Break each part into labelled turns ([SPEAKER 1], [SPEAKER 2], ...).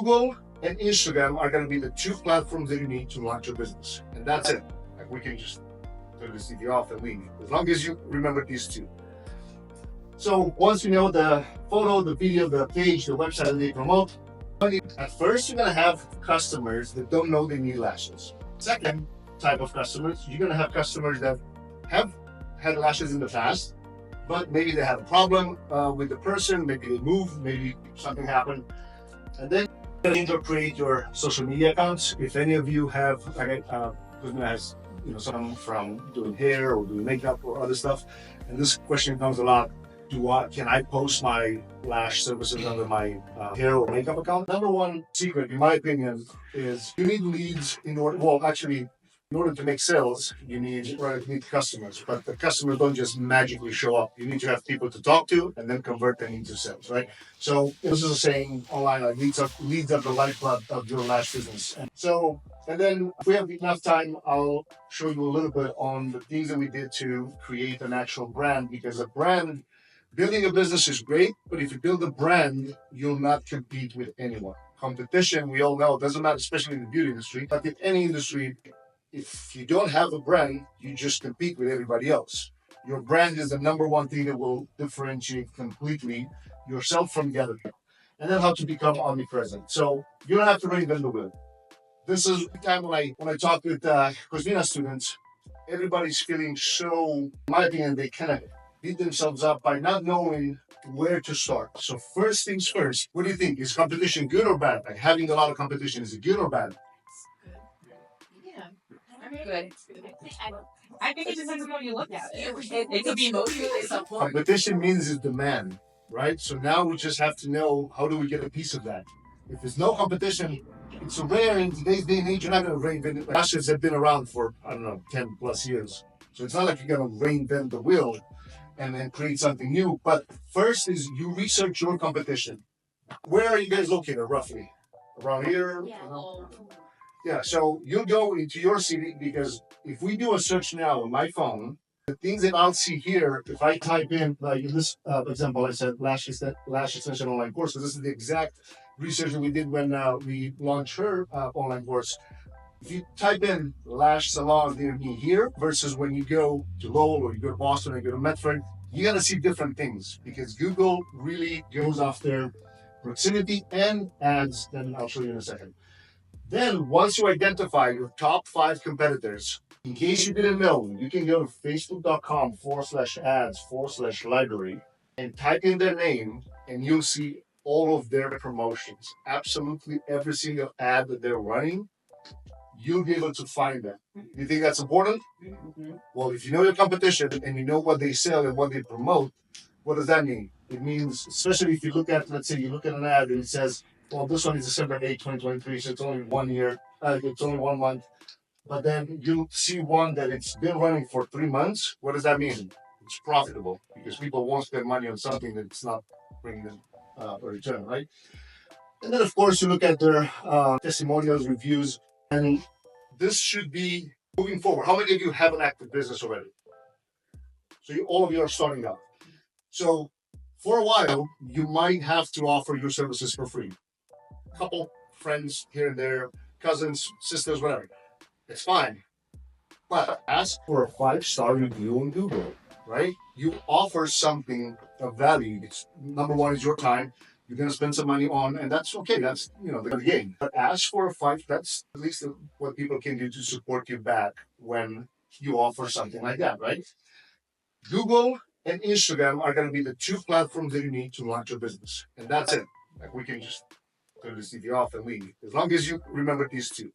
[SPEAKER 1] Google and Instagram are going to be the two platforms that you need to launch your business. And that's it. Like, we can just turn the TV off and leave, as long as you remember these two. So once you know the photo, the video, the page, the website that they promote, at first you're going to have customers that don't know they need lashes. Second type of customers, you're going to have customers that have had lashes in the past, but maybe they had a problem with the person, maybe they moved, maybe something happened. And then you can create your social media accounts. If any of you have, has, someone from doing hair or doing makeup or other stuff, and this question comes a lot: can I post my lash services under my hair or makeup account? Number one secret, in my opinion, is you need leads in order. Well, actually, in order to make sales, you need customers, but the customers don't just magically show up. You need to have people to talk to and then convert them into sales, right? So this is a saying online, like leads are the lifeblood of your lash business. And then if we have enough time, I'll show you a little bit on the things that we did to create an actual brand, because building a business is great, but if you build a brand, you'll not compete with anyone. Competition, we all know, doesn't matter, especially in the beauty industry, but in any industry, if you don't have a brand, you just compete with everybody else. Your brand is the number one thing that will differentiate completely yourself from the other people. And then how to become omnipresent. So you don't have to reinvent the wheel. This is the time when I talk with Cosmina students, everybody's feeling so, in my opinion, they kind of beat themselves up by not knowing where to start. So first things first, what do you think? Is competition good or bad? Like, having a lot of competition, is it good or bad?
[SPEAKER 2] Good. I think it depends on how you look at it. It could be motivated.
[SPEAKER 1] Competition means it's demand, right? So now we just have to know, how do we get a piece of that? If there's no competition, it's rare in today's day and age. You're not going to reinvent. Lashes have been around for, 10 plus years. So it's not like you're going to reinvent the wheel and then create something new. But first is you research your competition. Where are you guys located roughly? Around here? Yeah, so you'll go into your city, because if we do a search now on my phone, the things that I'll see here, if I type in, like in this example, I said lash extension online course. So this is the exact research that we did when we launched her online course. If you type in lash salon near me here versus when you go to Lowell or you go to Boston or you go to Medford, you're going to see different things, because Google really goes after proximity and ads. Then I'll show you in a second. Then once you identify your top 5 competitors, in case you didn't know, you can go to facebook.com/ads/library and type in their name, and you'll see all of their promotions. Absolutely every single ad that they're running, you'll be able to find them. You think that's important? Mm-hmm. Well, if you know your competition and you know what they sell and what they promote, what does that mean? It means, especially if you look at, let's say you look at an ad and it says, well, this one is December 8, 2023, so it's only 1 year, it's only 1 month. But then you see one that it's been running for 3 months. What does that mean? It's profitable, because people won't spend money on something that's not bringing them a return, right? And then, of course, you look at their testimonials, reviews, and this should be moving forward. How many of you have an active business already? So all of you are starting out. So for a while, you might have to offer your services for free. Couple friends here and there, cousins, sisters, whatever. It's fine. But ask for a 5-star review on Google, right? You offer something of value. It's number one is your time. You're going to spend some money on, and that's okay. That's, the game. But ask for a 5. That's at least what people can do to support you back when you offer something like that, right? Google and Instagram are going to be the two platforms that you need to launch your business. And that's it. Like, we can just turn the TV off and leave, as long as you remember these two.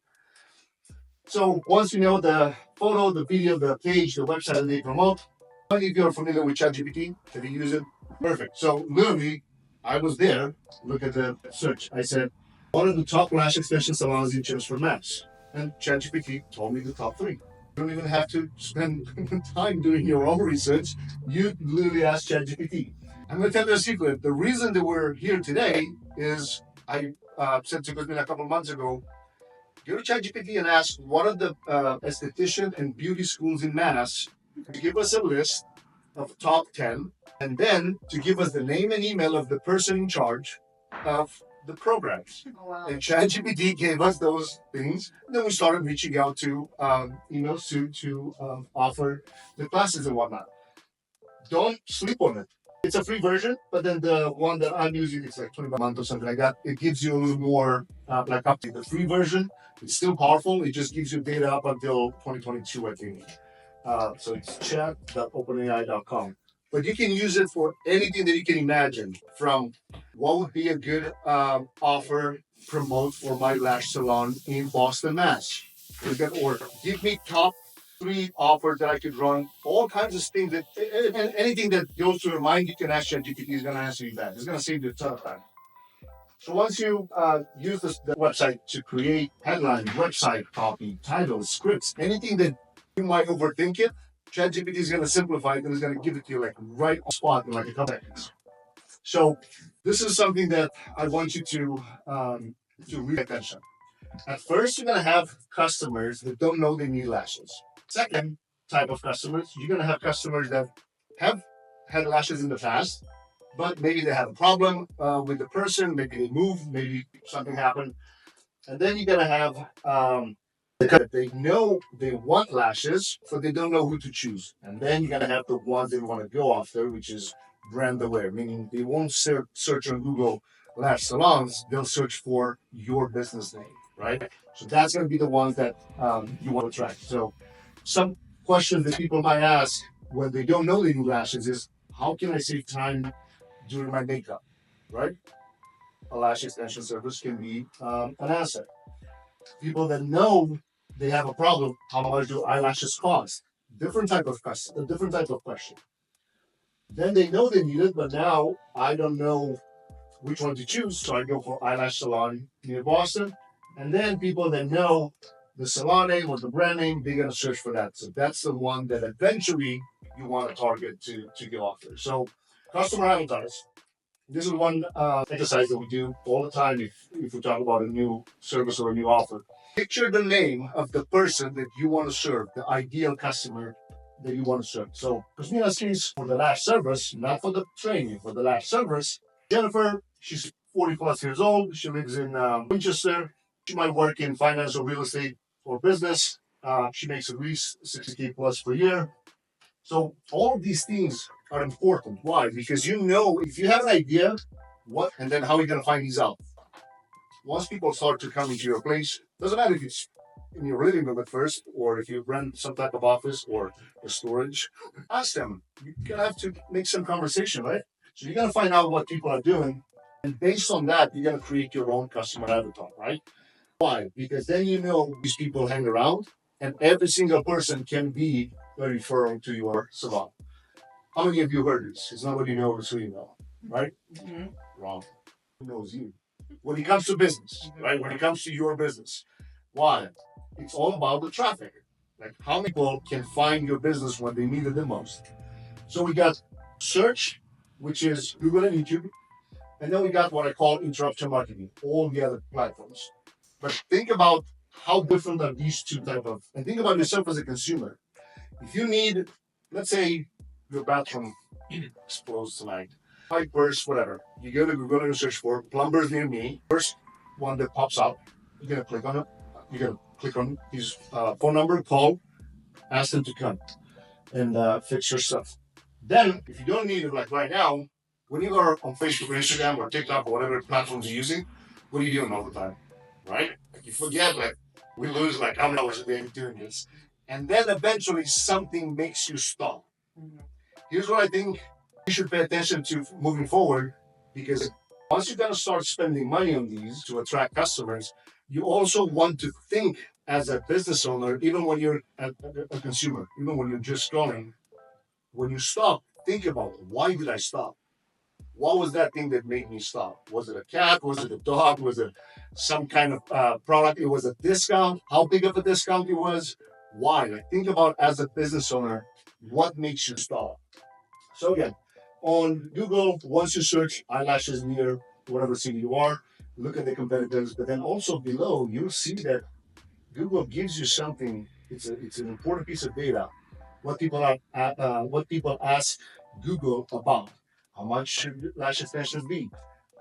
[SPEAKER 1] So once you know the photo, the video, the page, the website that they promote, if you're familiar with ChatGPT, have you used it? Perfect. So literally, I was there, look at the search. I said, what are the top lash extension salons in Chelmsford, Mass? And ChatGPT told me the top 3. You don't even have to spend time doing your own research. You literally ask ChatGPT. I'm going to tell you a secret. The reason that we're here today is, I said to Cosmina a couple of months ago, go to ChatGPT and ask, what are the esthetician and beauty schools in Mass? To give us a list of top 10, and then to give us the name and email of the person in charge of the programs. Oh, wow. And ChatGPT gave us those things. And then we started reaching out to emails to offer the classes and whatnot. Don't sleep on it. It's a free version, but then the one that I'm using, it's like 20 a month or something like that. It gives you a little more like update. The free version, it's still powerful. It just gives you data up until 2022, I think. So it's chat.openai.com. But you can use it for anything that you can imagine, from what would be a good offer promote for my lash salon in Boston, Mass. You can order. Give me top three offers that I could run, all kinds of things that anything that goes to your mind, you can ask ChatGPT. Is going to answer you that. It's going to save you a ton of time. So once you use the website to create headline, website copy, titles, scripts, anything that you might overthink it, ChatGPT is going to simplify it and is going to give it to you like right on spot in like a couple seconds. So this is something that I want you to really pay attention. At first, you're going to have customers that don't know they need lashes. Second type of customers, you're going to have customers that have had lashes in the past, but maybe they have a problem with the person, maybe they moved, maybe something happened. And then you're going to have they know they want lashes, so they don't know who to choose. And then you're going to have the ones they want to go after, which is brand aware, meaning they won't search on Google lash salons, they'll search for your business name, right? So that's going to be the ones that you want to attract. So some questions that people might ask when they don't know they need lashes is, how can I save time during my makeup, right? A lash extension service can be an asset. People that know they have a problem, how much do eyelashes cost? Different type of question. Then they know they need it, but now I don't know which one to choose, so I go for eyelash salon near Boston. And then people that know the salon name or the brand name, they're gonna search for that. So that's the one that eventually you want to target to go after. So customer avatars. This is one exercise that we do all the time if we talk about a new service or a new offer. Picture the name of the person that you want to serve, the ideal customer that you want to serve. So, Christina's case for the lash service, not for the training, for the lash service. Jennifer, she's 40 plus years old. She lives in Winchester. She might work in finance or real estate or business. She makes at least 60K plus per year. So all of these things are important. Why? Because you know if you have an idea, what and then how are you gonna find these out? Once people start to come into your place, doesn't matter if it's in your living room at first or if you rent some type of office or a storage, ask them. You're gonna have to make some conversation, right? So you're gonna find out what people are doing, and based on that, you're gonna create your own customer avatar, right? Why? Because then you know these people hang around, and every single person can be a referral to your salon. How many of you heard this? It's not what you know, it's who you know, right? Mm-hmm. Wrong. Who knows you? When it comes to business, right? When it comes to your business, why? It's all about the traffic. Like how many people can find your business when they need it the most. So we got search, which is Google and YouTube, and then we got what I call interruption marketing, all the other platforms. But think about how different are these two type of, and think about yourself as a consumer. If you need, let's say, your bathroom explodes tonight, pipe burst, whatever. You go to Google and search for plumbers near me. First one that pops up, you're gonna click on it. You're gonna click on his phone number, call, ask them to come and fix your stuff. Then, if you don't need it, like right now, when you are on Facebook or Instagram or TikTok or whatever platforms you're using, what are you doing all the time, right? Like you forget, like we lose like how many hours a day doing this, and then eventually something makes you stop. Here's what I think you should pay attention to moving forward, because once you're gonna start spending money on these to attract customers, you also want to think as a business owner, even when you're a consumer, even when you're just scrolling. When you stop, think about why did I stop? What was that thing that made me stop? Was it a cat? Was it a dog? Was it some kind of product? It was a discount. How big of a discount it was? Why? Like think about as a business owner, what makes you stop? So again, on Google, once you search eyelashes near whatever city you are, look at the competitors. But then also below, you'll see that Google gives you something. It's an important piece of data. What people ask Google about. How much should lash extensions be?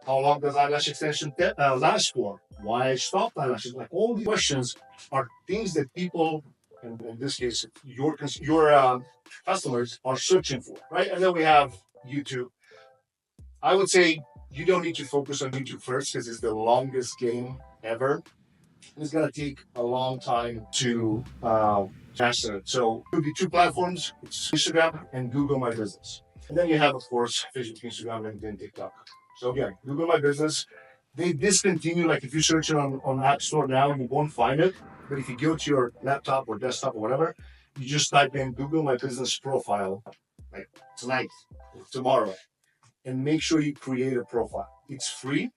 [SPEAKER 1] How long does eyelash extension last for? Why I stopped eyelashes? Like all these questions are things that people, and in this case, your customers are searching for, right? And then we have YouTube. I would say you don't need to focus on YouTube first because it's the longest game ever. It's gonna take a long time to master it. So it would be two platforms: it's Instagram and Google My Business. And then you have, of course, Facebook, Instagram, LinkedIn, TikTok. So again, Google My Business. They discontinue, like if you search it on App Store now, you won't find it. But if you go to your laptop or desktop or whatever, you just type in Google My Business profile, like tonight, tomorrow, and make sure you create a profile. It's free.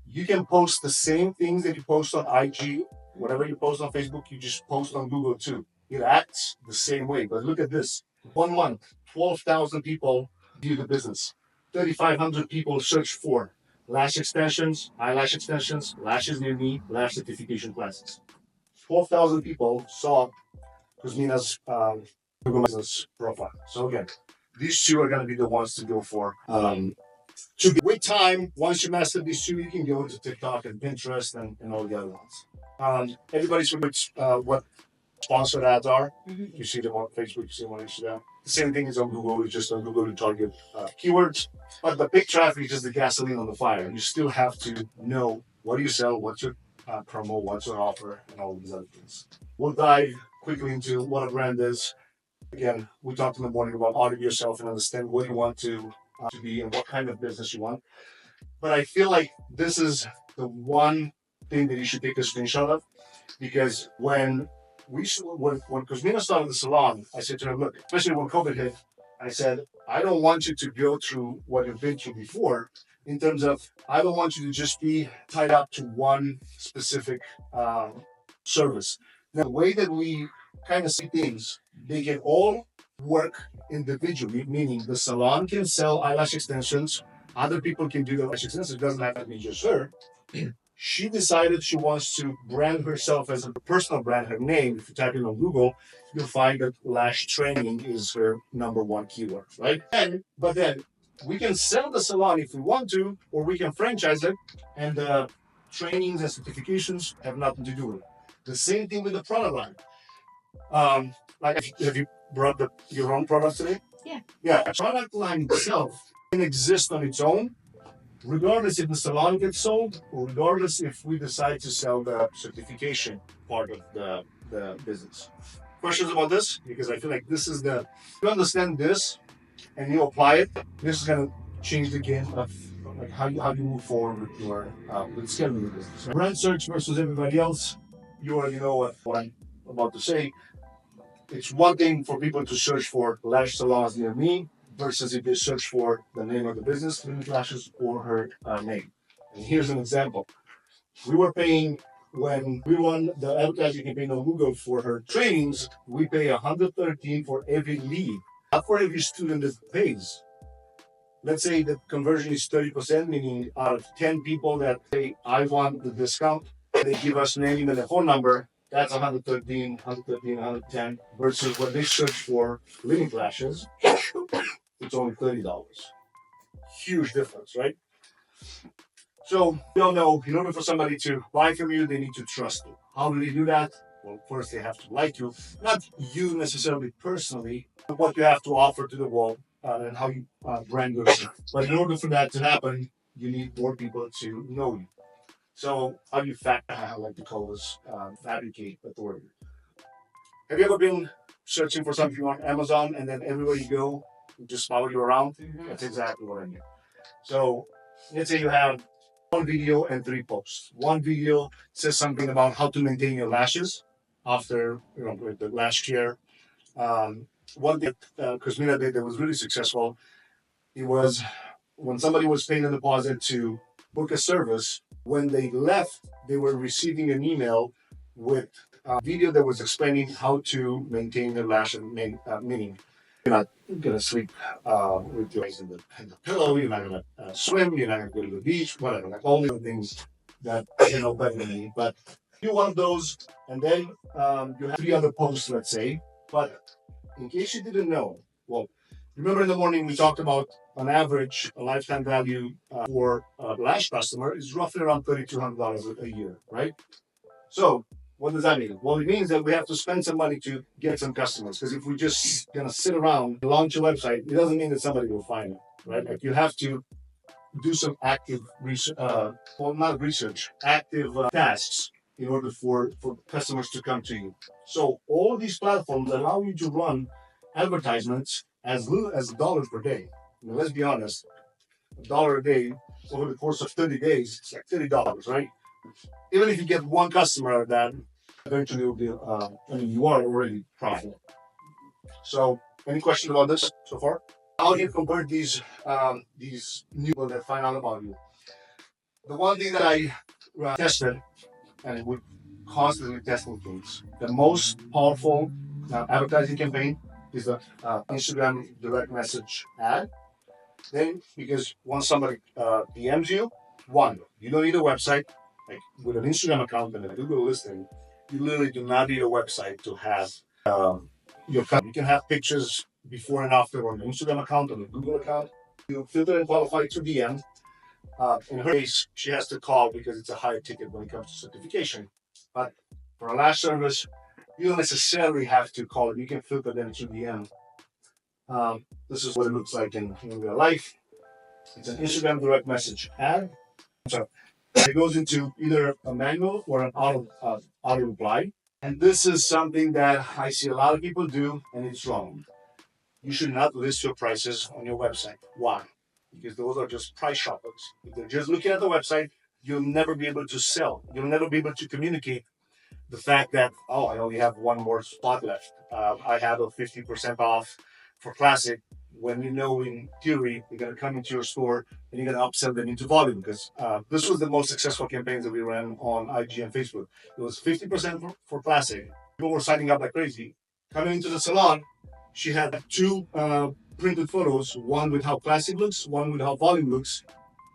[SPEAKER 1] You can post the same things that you post on IG, whatever you post on Facebook, you just post on Google too. It acts the same way. But look at this: 1 month, 12,000 people view the business, 3,500 people search for lash extensions, eyelash extensions, lashes near me, lash certification classes. 12,000 people saw Kuzmina's Google Business profile. So again, these two are going to be the ones to go for. With time, once you master these two, you can go into TikTok and Pinterest and all the other ones. Everybody's familiar with what sponsored ads are. You see them on Facebook, you see them on Instagram. The same thing is on Google. It's just on Google to target keywords. But the big traffic is just the gasoline on the fire. You still have to know what do you sell, what's your promo, what's your offer, and all these other things. We'll dive quickly into what a brand is. Again, we talked in the morning about audit yourself and understand what you want to be and what kind of business you want. But I feel like this is the one thing that you should take a screenshot of, because when Cosmina started the salon, I said to her, look, especially when COVID hit, I said, I don't want you to go through what you've been through before. In terms of, I don't want you to just be tied up to one specific service. Now, the way that we kind of see things, they can all work individually, meaning the salon can sell eyelash extensions, other people can do the eyelash extensions, it doesn't have to be just her. She decided she wants to brand herself as a personal brand, her name. If you type in on Google, you'll find that lash training is her number one keyword, right? But then we can sell the salon if we want to, or we can franchise it, and the trainings and certifications have nothing to do with it. The same thing with the product line. Like, have you brought your own products today?
[SPEAKER 2] Yeah.
[SPEAKER 1] Yeah, a product line itself can exist on its own, regardless if the salon gets sold, or regardless if we decide to sell the certification part of the business. Questions about this? Because I feel like this is if you understand this and you apply it, this is going to change the game of like how you move forward with your with scaling your business. Brand search versus everybody else. You already know what I'm about to say. It's one thing for people to search for lash salons near me versus if they search for the name of the business, Clinic Lashes, or her name. And here's an example. We were paying, when we run the advertising campaign on Google for her trainings, we pay 113 for every lead, not for every student that pays. Let's say the conversion is 30%, meaning out of 10 people that say, I want the discount, they give us name and a phone number, that's 113, 113, 110, versus when they search for Clinic Lashes, it's only $30. Huge difference, right? So we all know, in order for somebody to buy from you, they need to trust you. How do they do that? Well, first they have to like you, not you necessarily personally, but what you have to offer to the world and how you brand yourself. But in order for that to happen, you need more people to know you. So how do you I like to call this fabricate authority. Have you ever been searching for something on Amazon and then everywhere you go, it just follow you around? That's exactly what I mean. So let's say you have one video and 3 posts. One video says something about how to maintain your lashes after with the lash care. One thing Cosmina did that was really successful, it was when somebody was paying a deposit to book a service, when they left, they were receiving an email with a video that was explaining how to maintain their lash, meaning you're not gonna sleep with your eyes in the pillow. You're not gonna swim. You're not gonna go to the beach. Whatever. Like all the things that you know better than me. But you one of those, and then you have 3 other posts, let's say. But in case you didn't know, well, remember in the morning we talked about on average, a lifetime value for a lash customer is roughly around $3,200 a year, right? So what does that mean? Well, it means that we have to spend some money to get some customers. Because if we just gonna sit around and launch a website, it doesn't mean that somebody will find it, right? Like you have to do some active research, well, not research, active tasks in order for customers to come to you. So all these platforms allow you to run advertisements as little as $1 per day. I mean, let's be honest, $1 a day over the course of 30 days, it's like $30, right? Even if you get one customer out of that, eventually you'll be, I mean, you are already profitable. So, any questions about this so far? How do you convert these new people that find out about you? The one thing that I tested, and we're constantly testing things, the most powerful advertising campaign is the Instagram direct message ad. Then, because once somebody DMs you, one, you don't need a website. Like with an Instagram account and a Google listing, you literally do not need a website to have your account. You can have pictures before and after on the Instagram account, on the Google account. You filter and qualify through DM. In her case, she has to call because it's a higher ticket when it comes to certification. But for a lash service, you don't necessarily have to call it. You can filter them through DM. This is what it looks like in real life. It's an Instagram direct message ad. So it goes into either a manual or an auto reply. And this is something that I see a lot of people do, and it's wrong. You should not list your prices on your website. Why? Because those are just price shoppers. If they're just looking at the website, you'll never be able to sell. You'll never be able to communicate the fact that, oh, I only have one more spot left. I have a 50% off for classic, when you know in theory they're going to come into your store and you're going to upsell them into volume. Because this was the most successful campaigns that we ran on IG and Facebook. It was 50% for classic. People were signing up like crazy. Coming into the salon, she had two printed photos, one with how classic looks, one with how volume looks.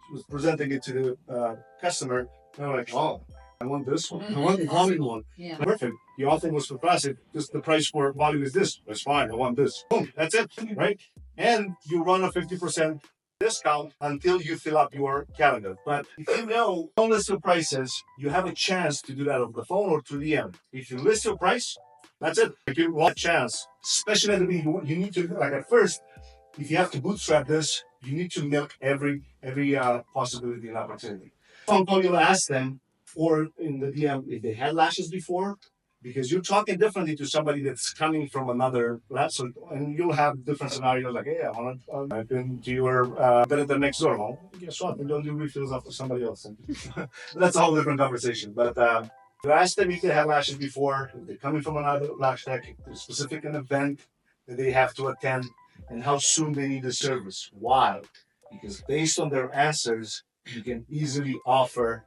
[SPEAKER 1] She was presenting it to the customer. They're like, oh, I want this one. I want the volume one. Yeah. Perfect. The offer was for classic. Just the price for volume is this. That's fine. I want this. Boom. That's it. Right? And you run a 50% discount until you fill up your calendar. But if you know, don't list your prices, you have a chance to do that over the phone or through DM. If you list your price, that's it. If you want a chance, especially at the beginning, you need to, like at first, if you have to bootstrap this, you need to milk every possibility and opportunity. Phone call, you'll ask them, or in the DM if they had lashes before, because you're talking differently to somebody that's coming from another lash, so, and you'll have different scenarios like, hey, I want to I've been to your vendor next door. Well, guess what? We don't do refills after somebody else. That's a whole different conversation. But you ask them if they had lashes before, if they're coming from another lash tech, specific an event that they have to attend, and how soon they need the service. Why? Because based on their answers, you can easily offer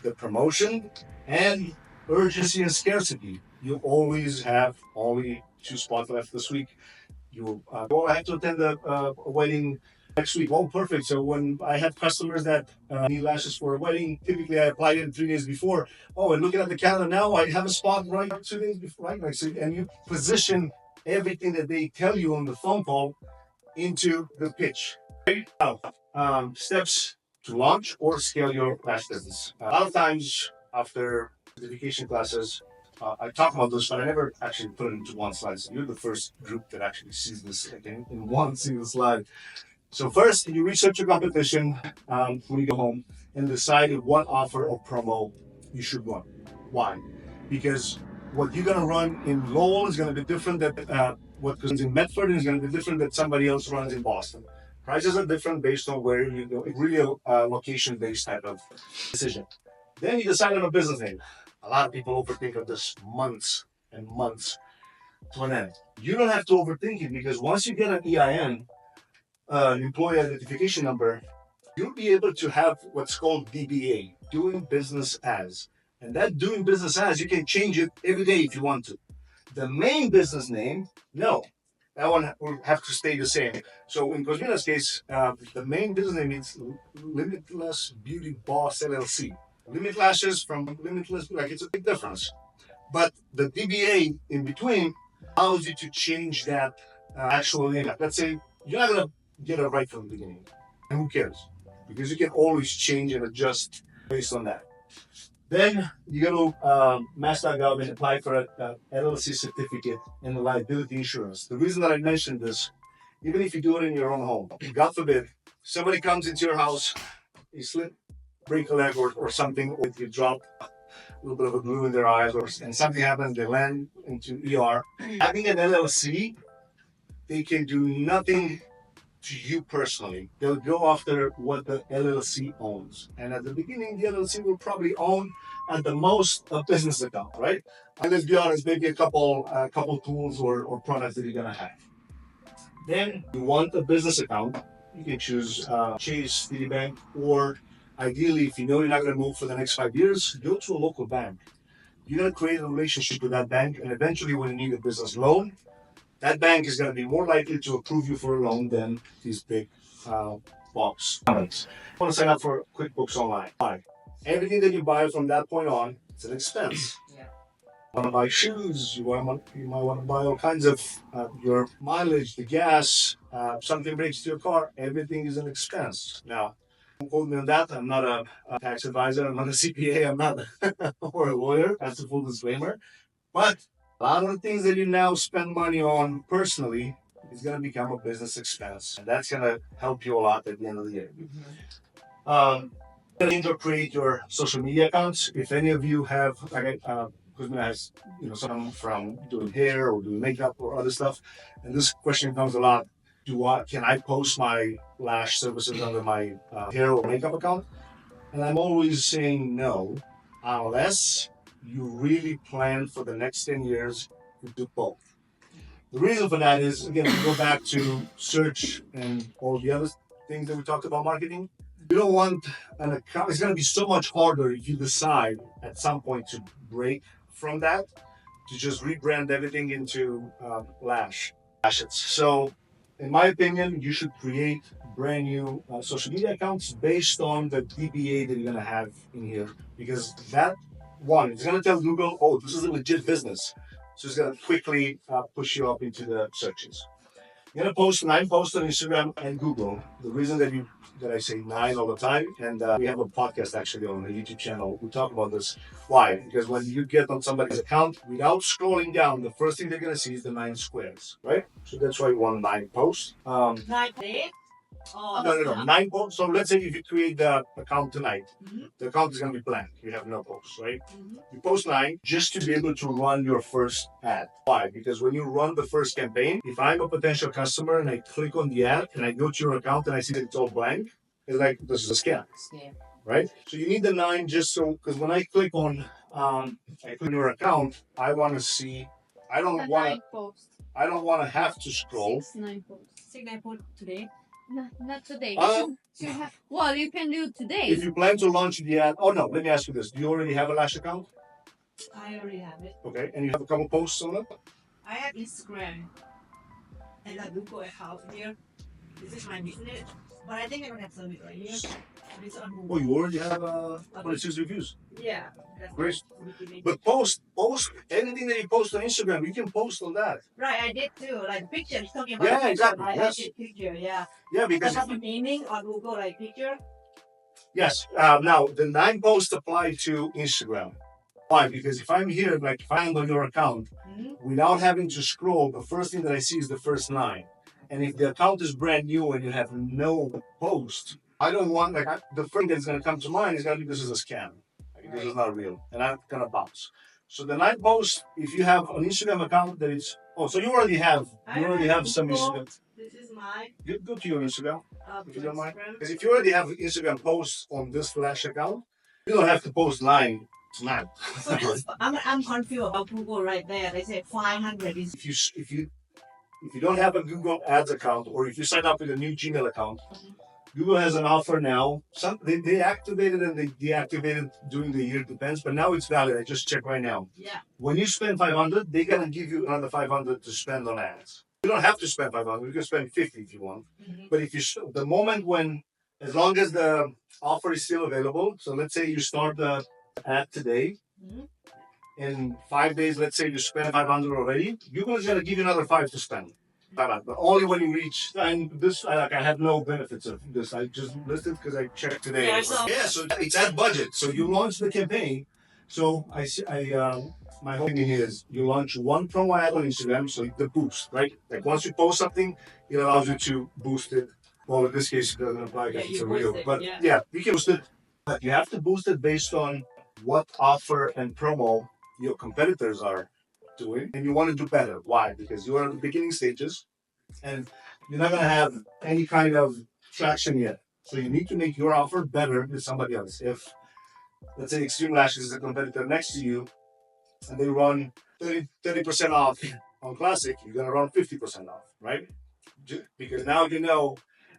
[SPEAKER 1] the promotion and urgency and scarcity. You always have only 2 spots left this week. You I have to attend a wedding next week. Oh, perfect. So when I have customers that need lashes for a wedding, typically I apply it 3 days before. Oh, and looking at the calendar now, I have a spot right 2 days before, right? Like, so, and you position everything that they tell you on the phone call into the pitch. Now, steps to launch or scale your lash business. A lot of times after certification classes, I talk about this, but I never actually put it into one slide. So you're the first group that actually sees this again in one single slide. So first, you research your competition when you go home and decide what offer or promo you should run. Why? Because what you're gonna run in Lowell is gonna be different than what goes in Medford is gonna be different than somebody else runs in Boston. Prices are different based on where you go. It's really a location-based type of decision. Then you decide on a business name. A lot of people overthink of this months and months to an end. You don't have to overthink it because once you get an EIN, employee identification number, you'll be able to have what's called DBA, doing business as. And that doing business as, you can change it every day if you want to. The main business name, no. That one will have to stay the same. So in Cosmina's case, the main business name is Limitless Beauty Boss LLC. Limit lashes from limitless, like it's a big difference. But the DBA in between allows you to change that actual name. Let's say you're not gonna get it right from the beginning. And who cares? Because you can always change and adjust based on that. Then you go to mass.gov and apply for a LLC certificate and liability insurance. The reason that I mentioned this, even if you do it in your own home, God forbid, somebody comes into your house, you slip, break a leg or something, or you drop a little bit of a glue in their eyes, and something happens, they land into ER. Having an LLC, they can do nothing to you personally. They'll go after what the LLC owns. And at the beginning, the LLC will probably own at the most a business account, right? And let's be honest, maybe a couple tools or products that you're gonna have. Then you want a business account. You can choose Chase, Citibank, or ideally, if you know you're not gonna move for the next 5 years, go to a local bank. You're gonna create a relationship with that bank, and eventually, when you need a business loan, that bank is going to be more likely to approve you for a loan than these big box banks. I want to sign up for QuickBooks Online. Why? Everything that you buy from that point on, it's an expense. Yeah. You want to buy shoes, you might want to buy all kinds of your mileage, the gas, something breaks to your car, everything is an expense. Now, don't quote me on that. I'm not a tax advisor, I'm not a CPA, I'm not or a lawyer. That's a full disclaimer. But a lot of the things that you now spend money on personally is going to become a business expense. And that's going to help you a lot at the end of the year. Create your social media accounts. If any of you have, Kuzma has, some from doing hair or doing makeup or other stuff, and this question comes a lot. Can I post my lash services under my hair or makeup account? And I'm always saying no, unless you really plan for the next 10 years to do both. The reason for that is, again, we go back to search and all the other things that we talked about marketing. You don't want an account. It's going to be so much harder if you decide at some point to break from that, to just rebrand everything into lashes. So, in my opinion, you should create brand new social media accounts based on the DBA that you're going to have in here, because that one is going to tell Google, oh, this is a legit business. So it's going to quickly push you up into the searches. You're going to post 9 posts on Instagram and Google. The reason that I say 9 all the time, and we have a podcast actually on the YouTube channel. We talk about this. Why? Because when you get on somebody's account, without scrolling down, the first thing they're going to see is the 9 squares, right? So that's why you want 9 posts.
[SPEAKER 2] 9
[SPEAKER 1] No. 9 posts. So let's say if you create the account tonight, the account is going to be blank. You have no posts, right? You post 9 just to be able to run your first ad. Why? Because when you run the first campaign, if I'm a potential customer and I click on the ad and I go to your account and I see that it's all blank, it's like, this is a scam. Right? So you need the 9 just so, because when I click on your account, I want to see, I don't want to have to scroll.
[SPEAKER 2] 9 posts today.
[SPEAKER 3] Not today. Well, you can do today.
[SPEAKER 1] If you plan to launch the ad, no, let me ask you this. Do you already have a Lash account?
[SPEAKER 2] I already have it.
[SPEAKER 1] Okay, and you have a couple posts on it?
[SPEAKER 2] I have Instagram and a Google account here. This is my business, but I think I don't have service right here. It's on Google.
[SPEAKER 1] Oh, you already have 26 reviews?
[SPEAKER 2] Yeah.
[SPEAKER 1] Great. But post anything that you post on Instagram, you can post on that.
[SPEAKER 2] Right, I did too. Like pictures, talking about
[SPEAKER 1] Yeah, exactly.
[SPEAKER 2] I
[SPEAKER 1] Yes.
[SPEAKER 2] did picture, yeah.
[SPEAKER 1] Yeah, because
[SPEAKER 2] I have a naming on Google, like picture.
[SPEAKER 1] yes. Now the 9 posts apply to Instagram. Why? Because if I'm here, like if I'm on your account, without having to scroll, the first thing that I see is the first 9. And if the account is brand new and you have no post, I don't want, the first thing that's going to come to mind is going to be, this is a scam. This is not real. And I'm going to bounce. So the 9 posts, if you have an Instagram account that is, so you already have some Instagram.
[SPEAKER 2] This is mine.
[SPEAKER 1] Go to your Instagram, if you don't mind. Because if you already have Instagram posts on this Flash account, you don't have to post 9 tonight.
[SPEAKER 2] So I'm confused about Google right there. They say 500 is.
[SPEAKER 1] If you don't have a Google Ads account, or if you sign up with a new Gmail account, Google has an offer now. They activated and they deactivated during the year, depends, but now it's valid. I just checked right now.
[SPEAKER 2] Yeah.
[SPEAKER 1] When you spend 500, they're gonna give you another 500 to spend on ads. You don't have to spend 500. You can spend 50 if you want. But if the moment when, as long as the offer is still available, so let's say you start the ad today. In 5 days, let's say you spend 500 already, Google is going to give you another 5 to spend. But only when you reach, and this, I had no benefits of this. I just listed because I checked today. Yeah, so it's at budget. So you launch the campaign. So my whole thing is you launch one promo ad on Instagram, so the boost, right? Like once you post something, it allows you to boost it. Well, in this case, it doesn't apply because it's a reel. But yeah, you can boost it. But you have to boost it based on what offer and promo your competitors are doing, and you want to do better. Why? Because you are in the beginning stages, and you're not going to have any kind of traction yet. So you need to make your offer better than somebody else. If, let's say, Extreme Lashes is a competitor next to you, and they run 30% off on Classic, you're going to run 50% off, right? Because now you know.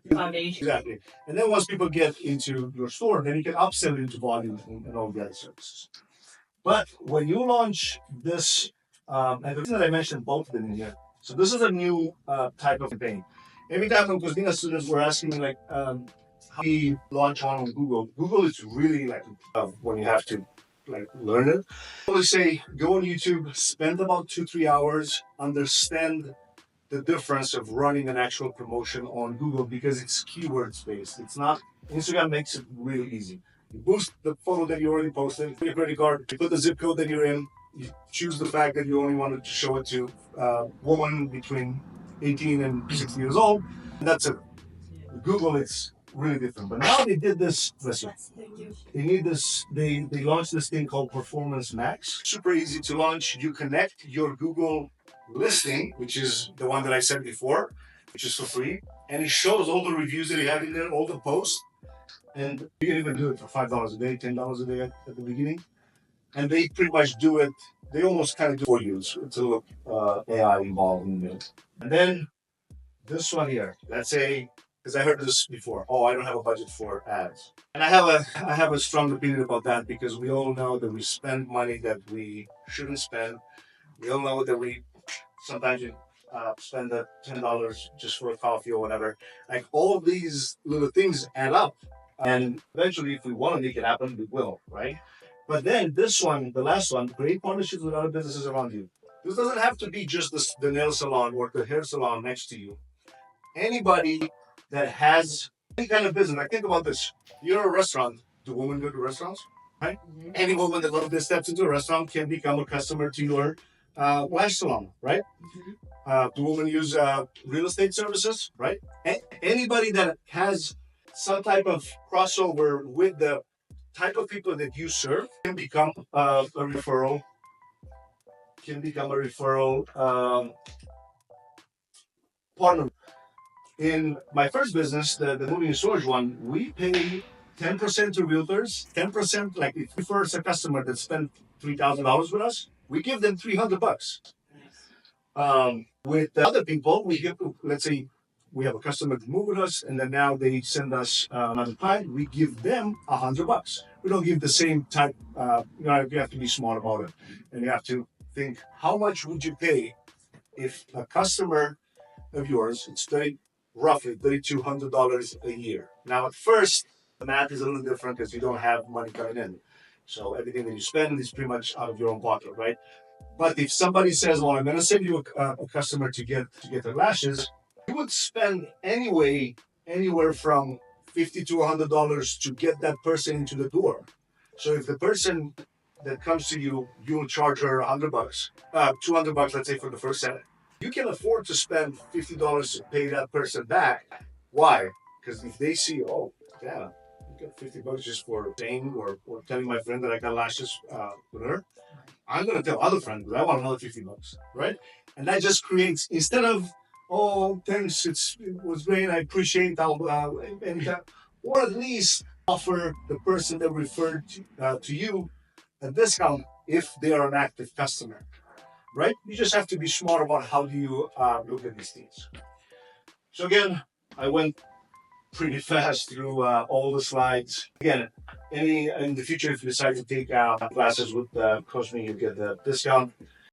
[SPEAKER 1] Exactly. And then once people get into your store, then you can upsell it into volume and all the other services. But when you launch this, and the reason that I mentioned both of them in here, so this is a new type of campaign. Every time when Cosmina students were asking me like, how do we launch on Google? Google is really like when you have to like learn it. I always say go on YouTube, spend about 2-3 hours, understand the difference of running an actual promotion on Google because it's keywords based. It's not. Instagram makes it really easy. You boost the photo that you already posted, your credit card, you put the zip code that you're in, you choose the fact that you only wanted to show it to a woman between 18 and 60 years old, and that's it. With Google, it's really different. But now they did this. Listen, they need this. They launched this thing called Performance Max. Super easy to launch. You connect your Google listing, which is the one that I said before, which is for free, and it shows all the reviews that you have in there, all the posts, and you can even do it for $5 a day, $10 a day at the beginning, and they pretty much do it. They almost kind of do it for you. It's a little AI involved in it. And then this one here, let's say, because I heard this before. Oh, I don't have a budget for ads, and I have a strong opinion about that because we all know that we spend money that we shouldn't spend. We all know that we sometimes you spend the $10 just for a coffee or whatever. Like all of these little things add up, and eventually, if we want to make it happen, we will, right? But then this one, the last one, create partnerships with other businesses around you. This doesn't have to be just the nail salon or the hair salon next to you. Anybody that has any kind of business, like think about this. You're a restaurant. Do women go to restaurants? Right? Mm-hmm. Any woman that loves this steps into a restaurant can become a customer to your lash salon, right? Mm-hmm. Do women use real estate services, right? Anybody that has some type of crossover with the type of people that you serve can become a referral. Can become a referral partner. In my first business, the moving and storage one, we pay 10% to realtors, 10%, like if we first a customer that spent $3,000 with us, we give them $300. With the other people, we give, let's say, we have a customer to move with us, and then now they send us another client. We give them $100. We don't give the same type. You have to be smart about it, and you have to think how much would you pay if a customer of yours, it's roughly $3,200 a year. Now, at first, the math is a little different because you don't have money coming in. So everything that you spend is pretty much out of your own pocket, right? But if somebody says, "Well, I'm going to send you a customer to get their lashes," you would spend anywhere from $50 to $100 to get that person into the door. So if the person that comes to you, you'll charge her $100, $200, let's say, for the first set. You can afford to spend $50 to pay that person back. Why? Because if they see, oh, yeah, you got $50 just for saying or telling my friend that I got lashes with her, I'm going to tell other friends because I want another $50, right? And that just creates, instead of, oh, thanks, it was great, I appreciate anytime, or at least offer the person that referred to you a discount if they are an active customer. Right? You just have to be smart about how do you look at these things. So again, I went pretty fast through all the slides. Again, in the future, if you decide to take classes with Cosme, you get the discount.